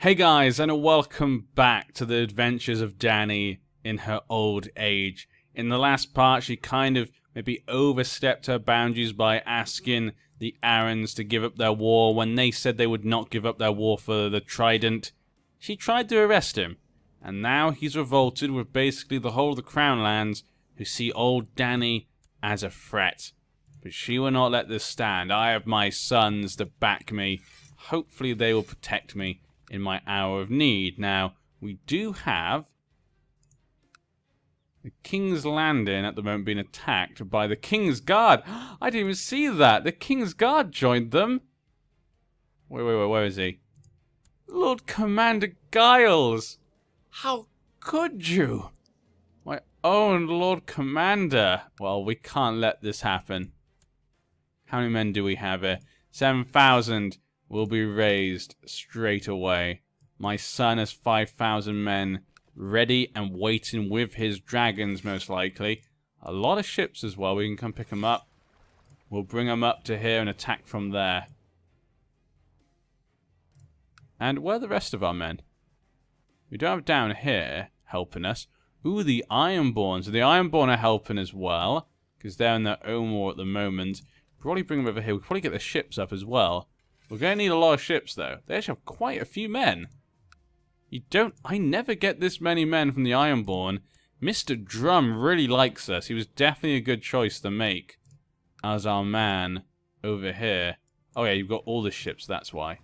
Hey guys, and welcome back to the adventures of Dany in her old age. In the last part, she kind of maybe overstepped her boundaries by asking the Arryns to give up their war when they said they would not give up their war for the Trident. She tried to arrest him, and now he's revolted with basically the whole of the Crown Lands, who see old Dany as a threat. But she will not let this stand. I have my sons to back me. Hopefully they will protect me in my hour of need. Now, we do have the King's Landing at the moment being attacked by the King's Guard. I didn't even see that. The King's Guard joined them. Wait, where is he? Lord Commander Giles. How could you? My own Lord Commander. Well, we can't let this happen. How many men do we have here? 7,000 will be raised straight away. My son has 5,000 men ready and waiting with his dragons, most likely. A lot of ships as well. We can come pick them up. We'll bring them up to here and attack from there. And where are the rest of our men? We don't have down here helping us. Ooh, the Ironborn. So the Ironborn are helping as well, because they're in their own war at the moment. Probably bring them over here. We'll probably get the ships up as well. We're going to need a lot of ships, though. They actually have quite a few men. I never get this many men from the Ironborn. Mr. Drum really likes us. He was definitely a good choice to make as our man over here. Oh, yeah, you've got all the ships, that's why.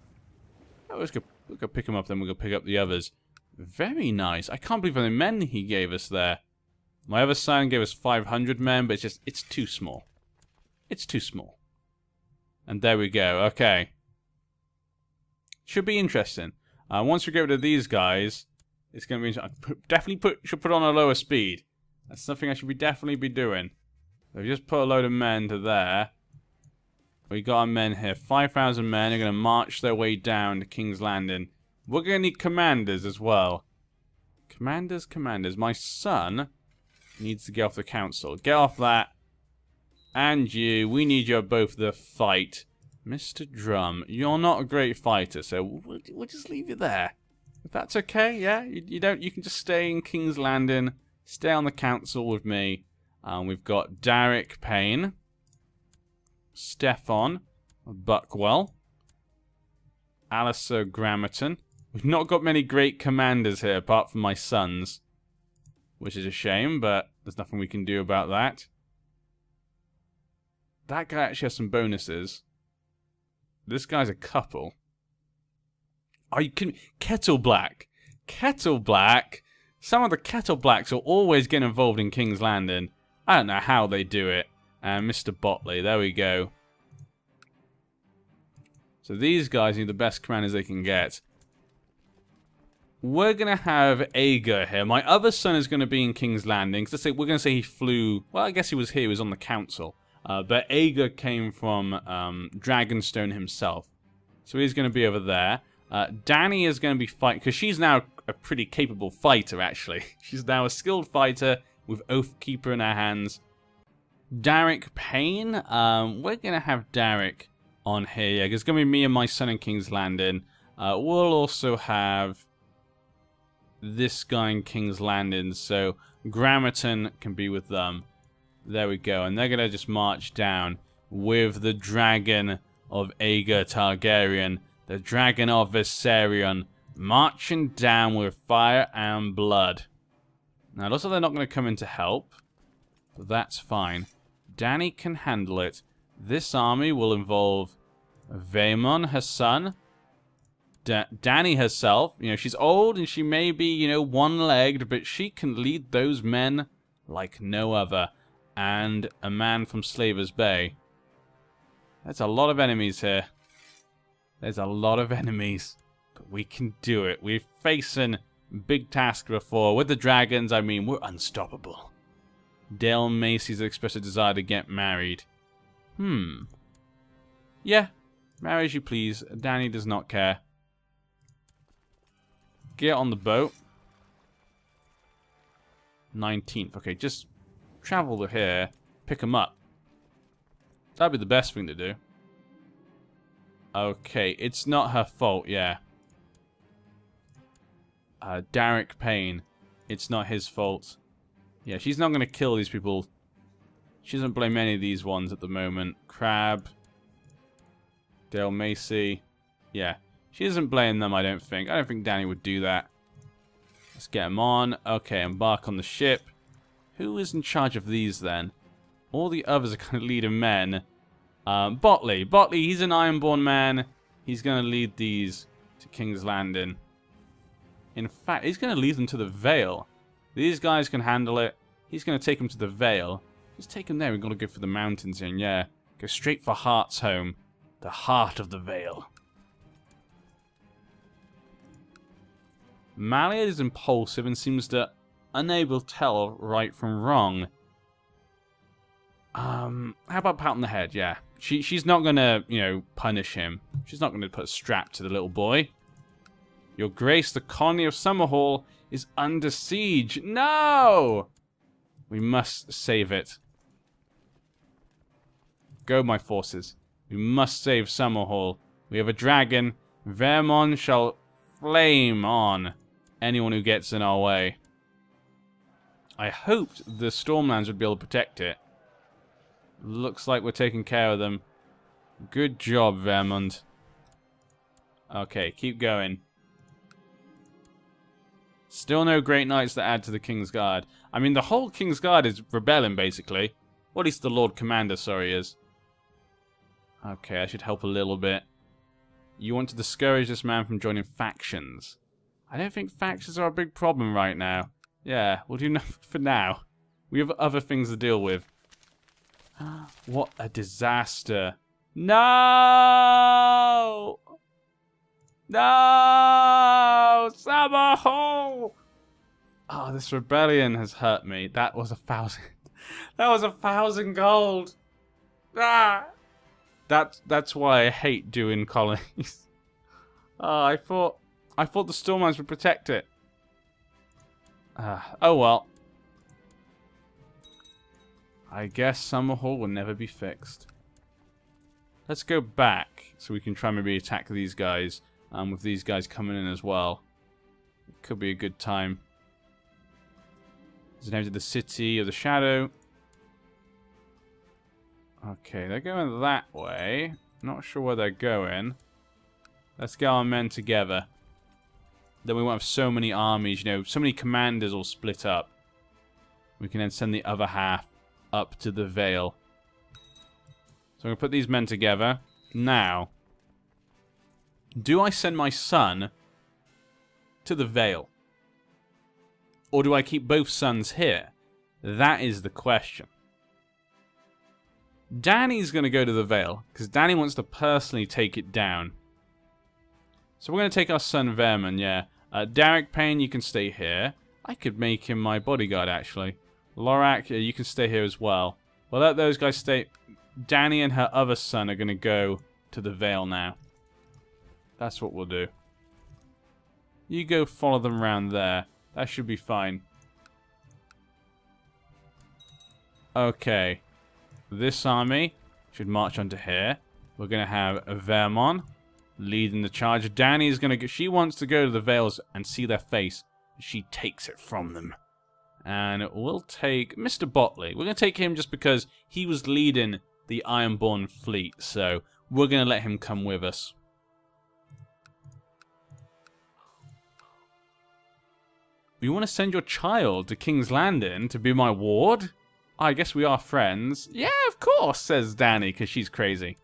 Oh, let's go pick them up, then we'll go pick up the others. Very nice. I can't believe how many men he gave us there. My other son gave us 500 men, but it's too small. It's too small. And there we go. Okay. Should be interesting. Once we get rid of these guys, it's going to be interesting. Should put on a lower speed. That's something I should definitely be doing. So we just put a load of men to there. We got our men here. 5,000 men are going to march their way down to King's Landing. We're going to need commanders as well. Commanders. My son needs to get off the council. Get off that. And you. We need you both to fight. Mr. Drum, you're not a great fighter, so we'll just leave you there. If that's okay, yeah? You can just stay in King's Landing, stay on the council with me. We've got Derek Payne, Stefan Buckwell, Alistair Grammerton. We've not got many great commanders here, apart from my sons, which is a shame, but there's nothing we can do about that. That guy actually has some bonuses. This guy's a couple. Oh, you can... Kettle Black. Kettle Black? Some of the Kettle Blacks are always getting involved in King's Landing. I don't know how they do it. And Mr. Botley, there we go. So these guys need the best commanders they can get. We're going to have Aegon here. My other son is going to be in King's Landing. We're going to say he flew... Well, I guess he was here. He was on the council. But Aegon came from Dragonstone himself. So he's going to be over there. Dany is going to be fighting, because she's now a pretty capable fighter, actually. She's now a skilled fighter with Oathkeeper in her hands. Derek Payne. We're going to have Derek on here. Yeah, it's going to be me and my son in King's Landing. We'll also have this guy in King's Landing, so Grammerton can be with them. There we go, and they're going to just march down with the dragon of Aegon Targaryen, the dragon of Viserion, marching down with fire and blood. Now, it looks like they're not going to come in to help, but that's fine. Dany can handle it. This army will involve Vaemon, her son, Dany herself. You know, she's old and she may be, you know, one-legged, but she can lead those men like no other. And a man from Slaver's Bay. There's a lot of enemies here. There's a lot of enemies. But we can do it. We're facing big tasks before. With the dragons, I mean, we're unstoppable. Dale Macy's expressed a desire to get married. Yeah. Marry as you please. Dany does not care. Get on the boat. 19th. Okay, just... travel to here, pick them up. That'd be the best thing to do. Okay, it's not her fault, yeah. Derek Payne. It's not his fault. Yeah, she's not going to kill these people. She doesn't blame any of these ones at the moment. Crab. Dale Macy. Yeah. She doesn't blame them, I don't think. I don't think Dany would do that. Let's get him on. Okay, embark on the ship. Who is in charge of these, then? All the others are kind of leading men. Botley. Botley, he's an Ironborn man. He's going to lead these to King's Landing. In fact, he's going to lead them to the Vale. These guys can handle it. He's going to take them to the Vale. Just take them there. We've got to go for the mountains here. Yeah. Go straight for Heart's home. The heart of the Vale. Maliad is impulsive and seems to unable to tell right from wrong. How about pat on the head? Yeah. She's not going to, you know, punish him. She's not going to put a strap to the little boy. Your Grace, the colony of Summerhall is under siege. No! We must save it. Go, my forces. We must save Summerhall. We have a dragon. Vermont shall flame on anyone who gets in our way. I hoped the Stormlands would be able to protect it. Looks like we're taking care of them. Good job, Vermont. Okay, keep going. Still no Great Knights to add to the King's Guard. I mean, the whole King's Guard is rebelling, basically. Or at least the Lord Commander, sorry, is. Okay, I should help a little bit. You want to discourage this man from joining factions. I don't think factions are a big problem right now. Yeah, we'll do nothing for now. We have other things to deal with. What a disaster. No! No! Summerhall! Oh, this rebellion has hurt me. That was 1,000. That was 1,000 gold. Ah! That's why I hate doing colonies. Oh, I thought the Stormlands would protect it. Oh well. I guess Summerhall will never be fixed. Let's go back so we can try and maybe attack these guys. With these guys coming in as well. It could be a good time. There's an to the City of the Shadow. Okay, they're going that way. Not sure where they're going. Let's get our men together. Then we won't have so many armies, you know, so many commanders all split up. We can then send the other half up to the Vale. So I'm going to put these men together. Now, do I send my son to the Vale? Or do I keep both sons here? That is the question. Dany's going to go to the Vale, because Dany wants to personally take it down. So we're going to take our son Vermin, yeah. Derek Payne, you can stay here. I could make him my bodyguard, actually. Lorak, you can stay here as well. We'll let those guys stay. Dany and her other son are going to go to the Vale now. That's what we'll do. You go follow them around there. That should be fine. Okay. This army should march onto here. We're going to have Vermont leading the charge. Dany is going to... She wants to go to the Vales and see their face. She takes it from them. And we'll take Mr. Botley. We're going to take him just because he was leading the Ironborn fleet. So we're going to let him come with us. You want to send your child to King's Landing to be my ward? I guess we are friends. Yeah, of course, says Dany, because she's crazy.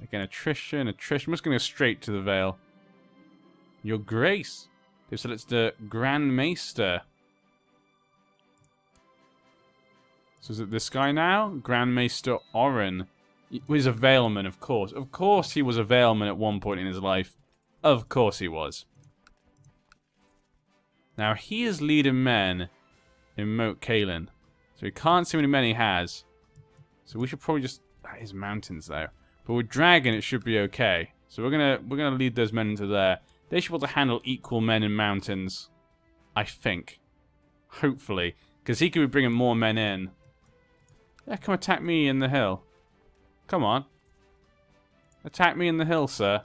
Again, attrition. I'm just going to go straight to the Vale. Your Grace. Okay, so it's the Grand Maester. So is it this guy now? Grand Maester Oren. He was a Valeman, of course. Of course he was a Valeman at one point in his life. Of course he was. Now, he is leading men in Moat Cailin. So we can't see how many men he has. So we should probably just... That is mountains, though. But with Dragon, it should be okay. So we're gonna lead those men into there. They should be able to handle equal men in mountains. I think. Hopefully. Because he could be bringing more men in. Yeah, come attack me in the hill. Come on. Attack me in the hill, sir.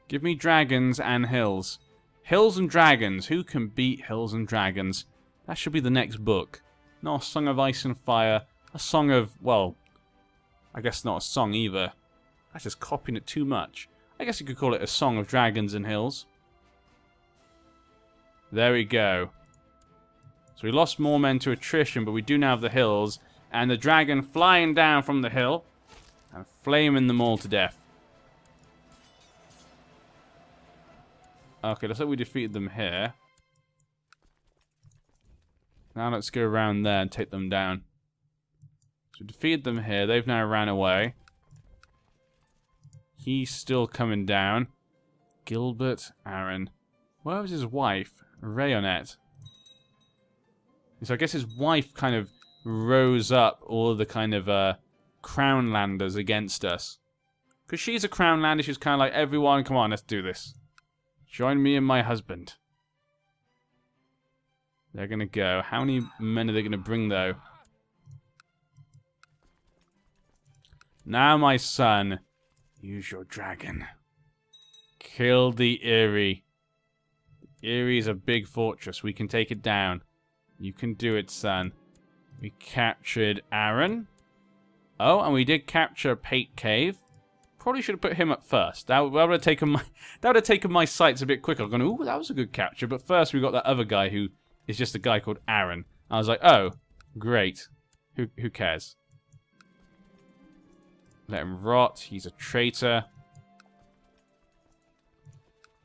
Give me dragons and hills. Hills and Dragons. Who can beat Hills and Dragons? That should be the next book. Not a Song of Ice and Fire. A song of, well, I guess not a song either. That's just copying it too much. I guess you could call it a Song of Dragons and Hills. There we go. So we lost more men to attrition, but we do now have the hills. And the dragon flying down from the hill. And flaming them all to death. Okay, looks like we defeated them here. Now let's go around there and take them down. So we defeated them here. They've now ran away. He's still coming down. Gilbert Aaron. Where was his wife? Rayonet. So I guess his wife kind of rose up all the kind of Crownlanders against us. Because she's a Crownlander, she's kind of like, everyone, come on, let's do this. Join me and my husband. They're going to go. How many men are they going to bring, though? Now, my son, use your dragon. Kill the Eyrie. Eyrie is a big fortress. We can take it down. You can do it, son. We captured Aaron. Oh, and we did capture Pate Cave. Probably should have put him up first. That would have taken my sights a bit quicker. I'm going, ooh, that was a good capture. But first, we got that other guy who is just a guy called Aaron. I was like, oh, great. Who cares? Let him rot. He's a traitor.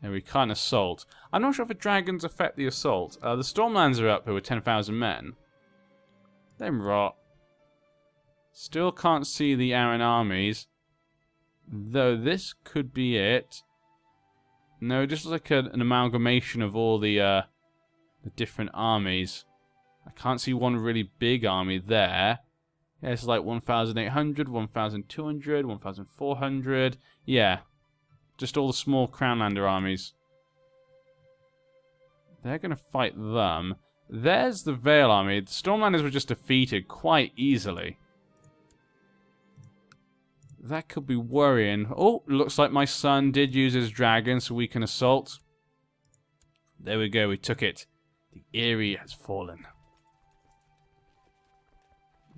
And we can't assault. I'm not sure if the dragons affect the assault. The Stormlands are up here with 10,000 men. Let him rot. Still can't see the Aaron armies. Though this could be it. No, just like an amalgamation of all the different armies. I can't see one really big army there. Yeah, it's like 1,800, 1,200, 1,400. Yeah. Just all the small Crownlander armies. They're going to fight them. There's the Vale army. The Stormlanders were just defeated quite easily. That could be worrying. Oh, looks like my son did use his dragon so we can assault. There we go, we took it. The Eyrie has fallen.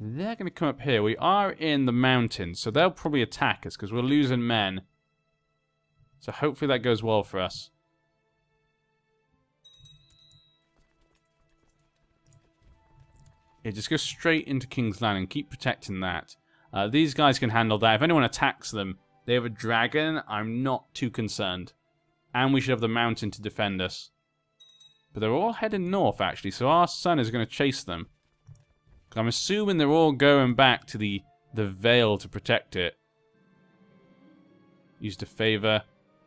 They're going to come up here. We are in the mountains, so they'll probably attack us because we're losing men. So hopefully that goes well for us. Yeah, just go straight into King's Land and keep protecting that. These guys can handle that. If anyone attacks them, they have a dragon. I'm not too concerned. And we should have the mountain to defend us. But they're all heading north, actually, so our son is going to chase them. I'm assuming they're all going back to the Vale to protect it. Used a favor.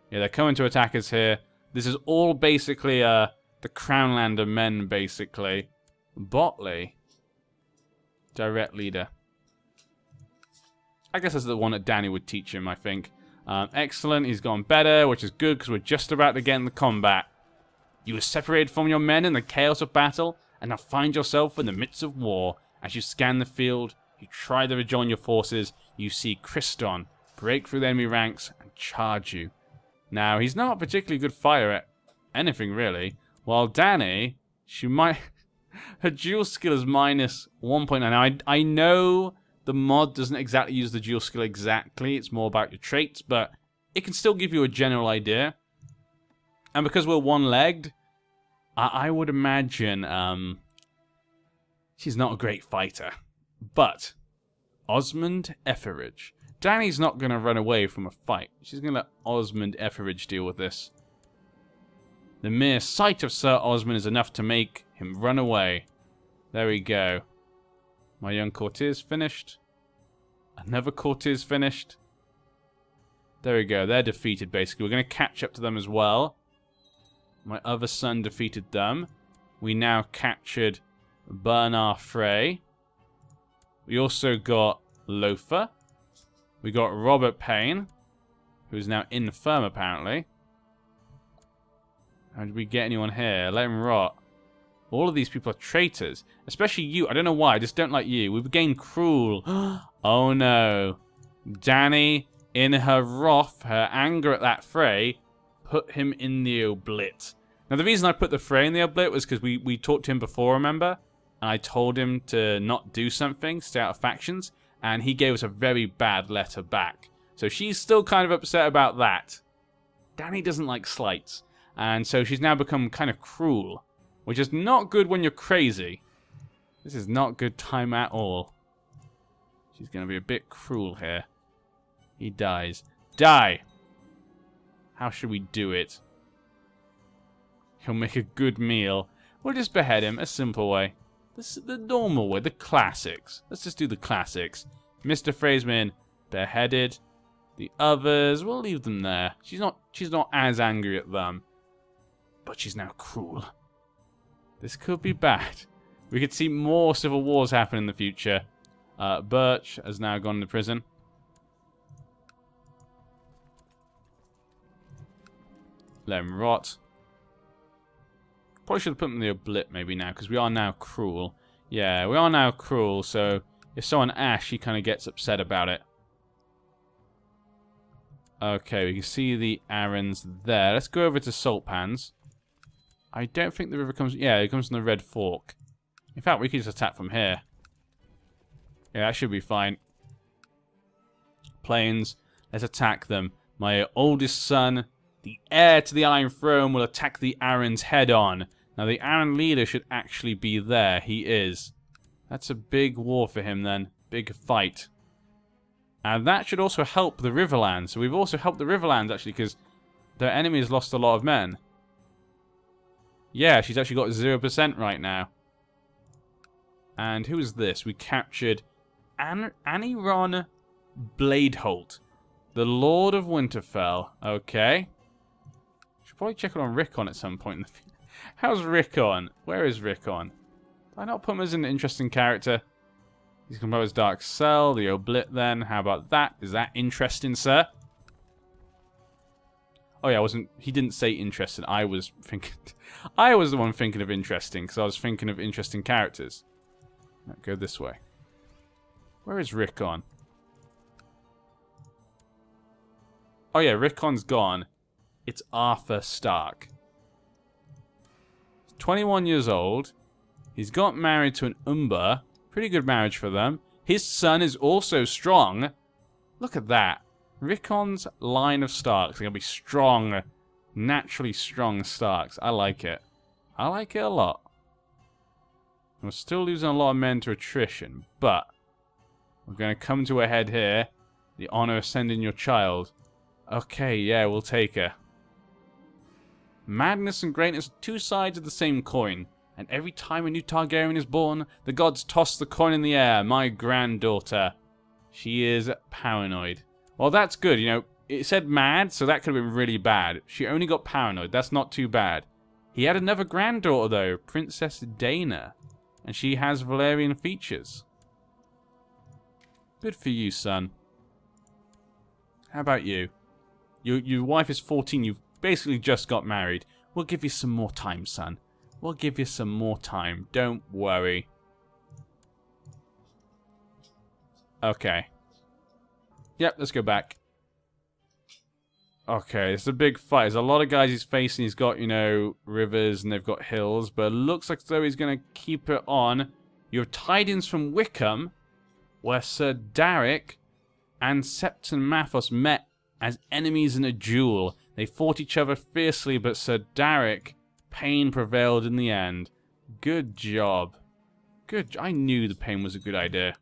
Yeah, they're coming to attack us here. This is all basically the Crownlander men, basically. Botley. Direct leader. I guess that's the one that Dany would teach him, I think. Excellent, he's gone better, which is good because we're just about to get in the combat. You were separated from your men in the chaos of battle, and now find yourself in the midst of war. As you scan the field, you try to rejoin your forces, you see Kriston break through the enemy ranks and charge you. Now, he's not a particularly good fighter at anything, really. While Dany, she might... her dual skill is minus 1.9. Now, I know the mod doesn't exactly use the dual skill exactly. It's more about your traits, but it can still give you a general idea. And because we're one-legged, I would imagine she's not a great fighter. But Osmond Etheridge. Dany's not going to run away from a fight. She's going to let Osmond Etheridge deal with this. The mere sight of Sir Osmond is enough to make him run away. There we go. My young courtier's finished. Another courtier's finished. There we go. They're defeated, basically. We're going to catch up to them as well. My other son defeated them. We now captured Bernard Frey. We also got Lothar. We got Robert Payne, who's now infirm, apparently. How did we get anyone here? Let him rot. All of these people are traitors. Especially you. I don't know why. I just don't like you. We've gained cruel. Oh, no. Dany, in her wrath, her anger at that fray, put him in the oblit. Now, the reason I put the Frey in the oblit was because we talked to him before, remember? And I told him to not do something, stay out of factions, and he gave us a very bad letter back. So she's still kind of upset about that. Dany doesn't like slights, and so she's now become kind of cruel, which is not good when you're crazy. This is not good time at all. She's going to be a bit cruel here. He dies. Die! How should we do it? He'll make a good meal. We'll just behead him, a simple way. This is the normal way, the classics. Let's just do the classics. Mr. Freysman, beheaded. The others, we'll leave them there. She's not as angry at them. But she's now cruel. This could be bad. We could see more civil wars happen in the future. Birch has now gone to prison. Let him rot. Probably should have put him in the oblit maybe now, because we are now cruel. Yeah, we are now cruel, so if someone Ash, he kind of gets upset about it. Okay, we can see the Arryns there. Let's go over to Saltpans. I don't think the river comes... Yeah, it comes from the Red Fork. In fact, we can just attack from here. Yeah, that should be fine. Plains, let's attack them. My oldest son, the heir to the Iron Throne, will attack the Arryns head on. Now, the Arryn leader should actually be there. He is. That's a big war for him then. Big fight. And that should also help the Riverlands. So we've also helped the Riverlands, actually, because their enemy has lost a lot of men. Yeah, she's actually got 0% right now. And who is this? We captured Aniron Bladeholt, the Lord of Winterfell. Okay. Should probably check on Rickon at some point in the future. How's Rickon? Where is Rickon? Did I not put him as an interesting character? He's composed Dark Cell, the Oblit then. How about that? Is that interesting, sir? Oh yeah, he didn't say interesting. I was the one thinking of interesting, because I was thinking of interesting characters. No, go this way. Where is Rickon? Oh yeah, Rickon's gone. It's Arthur Stark. He's 21 years old. He's got married to an Umber. Pretty good marriage for them. His son is also strong. Look at that. Rickon's line of Starks are going to be strong. Naturally strong Starks. I like it. I like it a lot. We're still losing a lot of men to attrition, but we're going to come to a head here. The honor of sending your child. Okay, yeah, we'll take her. Madness and greatness are two sides of the same coin. And every time a new Targaryen is born, the gods toss the coin in the air. My granddaughter. She is paranoid. Well, that's good, you know. It said mad, so that could have been really bad. She only got paranoid. That's not too bad. He had another granddaughter, though. Princess Dany. And she has Valyrian features. Good for you, son. How about you? Your wife is 14. You've basically just got married. We'll give you some more time, son. We'll give you some more time. Don't worry. Okay. Yep, let's go back. Okay, it's a big fight. There's a lot of guys he's facing. He's got, you know, rivers and they've got hills. But it looks like though he's going to keep it on. You have tidings from Wickham, where Sir Darrick and Septon Mathos met as enemies in a duel. They fought each other fiercely, but Sir Darrick... Pain prevailed in the end. Good job. Good. I knew the pain was a good idea.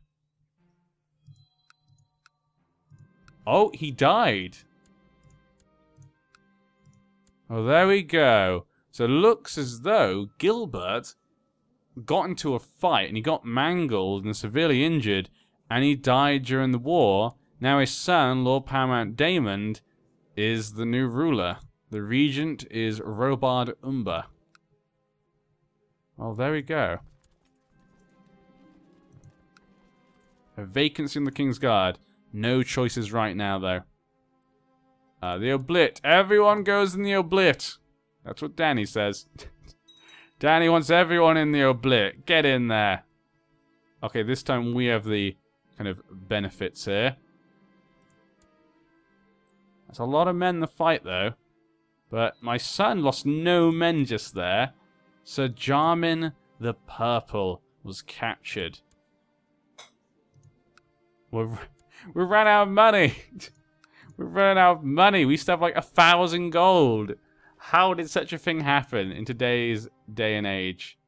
Oh, he died. Oh, there we go. So it looks as though Gilbert got into a fight and he got mangled and severely injured and he died during the war. Now his son, Lord Paramount Daemon, is the new ruler. The regent is Robard Umber. Well, there we go. A vacancy in the King's Guard. No choices right now, though. The Oblit. Everyone goes in the Oblit. That's what Dany says. Dany wants everyone in the Oblit. Get in there. Okay, this time we have the kind of benefits here. That's a lot of men in the fight, though. But my son lost no men just there. Sir Jarmin the Purple was captured. We ran out of money. We ran out of money. We used to have like 1,000 gold. How did such a thing happen in today's day and age?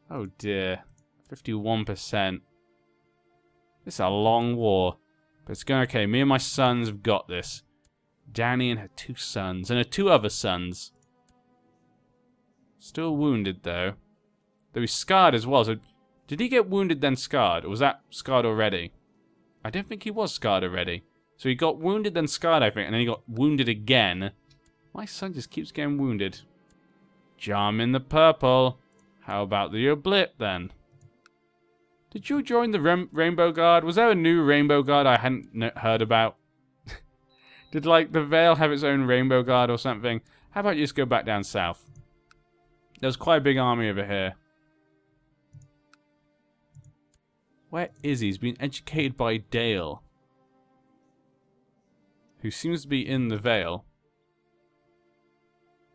Oh dear. 51%. This is a long war. But it's going okay. Me and my sons have got this. Dany and her 2 sons. And her 2 other sons. Still wounded though. Though he's scarred as well. So did he get wounded then scarred? Or was that scarred already? I don't think he was scarred already. So he got wounded then scarred, I think. And then he got wounded again. My son just keeps getting wounded. Jarmin the Purple. How about the Oblit then? Did you join the Rainbow Guard? Was there a new Rainbow Guard I hadn't heard about? Did, like, the Vale have its own Rainbow Guard or something? How about you just go back down south? There's quite a big army over here. Where is he? He's been educated by Dale. Who seems to be in the Vale.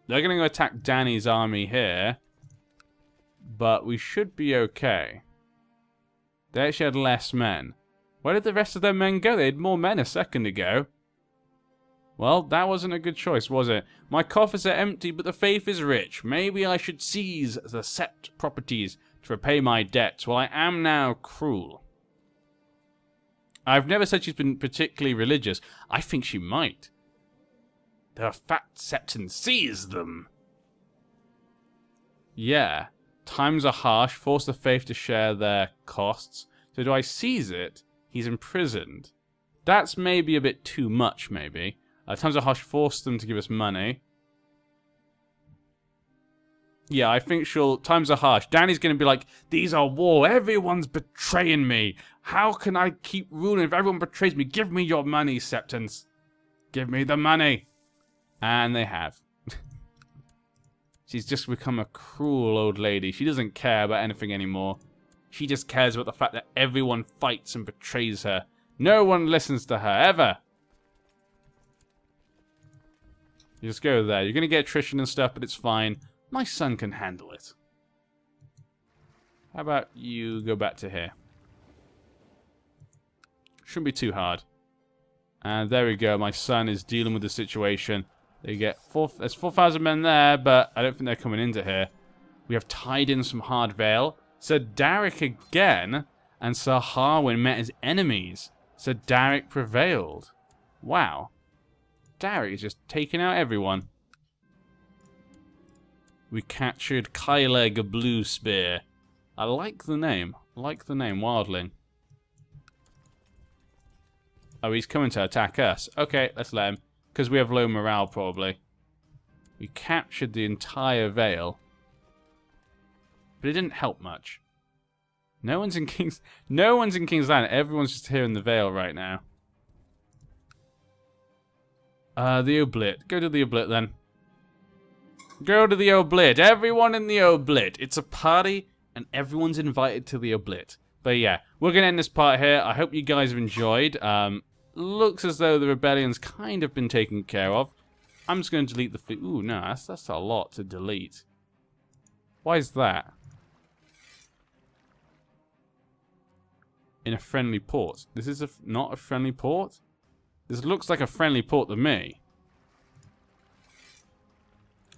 They're going to go attack Dany's army here. But we should be okay. They actually had less men. Where did the rest of their men go? They had more men a second ago. Well, that wasn't a good choice, was it? My coffers are empty, but the faith is rich. Maybe I should seize the sept properties to repay my debts. Well, I am now cruel. I've never said she's been particularly religious. I think she might. The fat septons, seize them. Yeah. Times are harsh. Force the faith to share their costs. So do I seize it? He's imprisoned. That's maybe a bit too much, maybe. Times are harsh. Force them to give us money. Yeah, I think she'll... Times are harsh. Dany's going to be like, these are war. Everyone's betraying me. How can I keep ruling if everyone betrays me? Give me your money, Septons. Give me the money. And they have. She's just become a cruel old lady. She doesn't care about anything anymore. She just cares about the fact that everyone fights and betrays her. No one listens to her, ever. You just go there. You're going to get attrition and stuff, but it's fine. My son can handle it. How about you go back to here? Shouldn't be too hard. And there we go. My son is dealing with the situation. They get there's 4,000 men there, but I don't think they're coming into here. We have tied in some hard Vale. Sir Darrick again, and Sir Harwin met his enemies. Sir Darrick prevailed. Wow. Darrick is just taking out everyone. We captured Kyleg Bluespear. I like the name. I like the name, Wildling. Oh, he's coming to attack us. Okay, let's let him. Because we have low morale, probably. We captured the entire Vale. But it didn't help much. No one's in King's Land. Everyone's just here in the Vale right now. The Oblit. Go to the Oblit, then. Go to the Oblit. Everyone in the Oblit. It's a party, and everyone's invited to the Oblit. But yeah, we're going to end this part here. I hope you guys have enjoyed. Looks as though the rebellion's kind of been taken care of. I'm just going to delete the fleet. Ooh, no, that's a lot to delete. Why is that? In a friendly port. This is not a friendly port? This looks like a friendly port to me.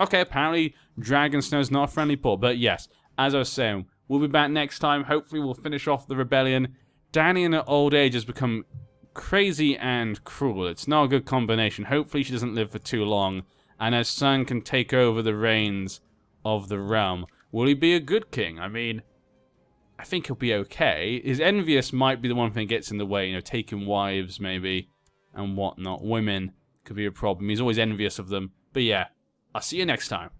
Okay, apparently Dragonsnow's not a friendly port. But yes, as I was saying, we'll be back next time. Hopefully we'll finish off the rebellion. Dany in her old age has become crazy and cruel. It's not a good combination. Hopefully she doesn't live for too long. And her son can take over the reins of the realm. Will he be a good king? I mean, I think he'll be okay. His envious might be the one thing that gets in the way. You know, taking wives maybe and whatnot. Women could be a problem. He's always envious of them. But yeah, I'll see you next time.